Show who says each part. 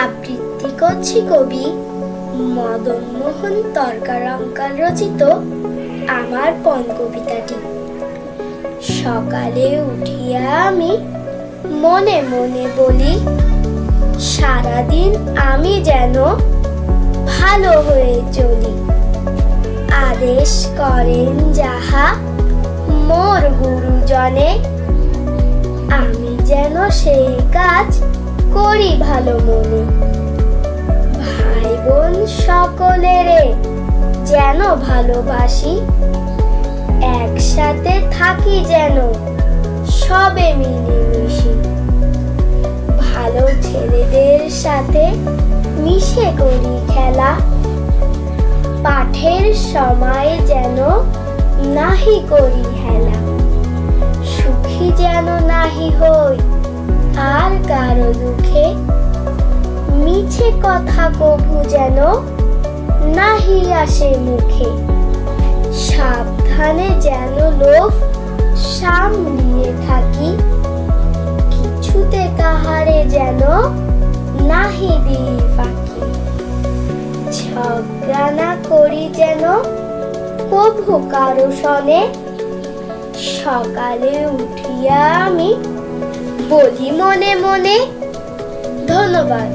Speaker 1: আবৃত্তি করছি কবি মদন মোহন তর্কালঙ্কার রচিত আমার পণ কবিতাটি। সকালে উঠিয়া আমি মনে মনে বলি, সারাদিন আমি যেন ভালো হয়ে চলি। আদেশ করেন যাহা মোর গুরুজনে, আমি যেন সেই কাজ করি ভালো মনে। ভাই বোন সকলেরে যেন ভালোবাসি, একসাথে থাকি যেন সবে মিলেমিশি। ভালো ছেলেদের সাথে মিশে করি খেলা, পাঠের সময় যেন নাহি করি হেলা। সুখী যেন নাহি হই আর কারো দুঃখে, মিছে কথা কভু যেন নাহি আসে মুখে। সাবধানে যেন লোভ সামলিয়ে থাকি, কিছুতে কাহারে যেন নাহি দিই ফাঁকি। ঝগড়া না করি যেন কভু কারো সনে, সকালে উঠিয়া আমি বলি মনে মনে। ধন্যবাদ।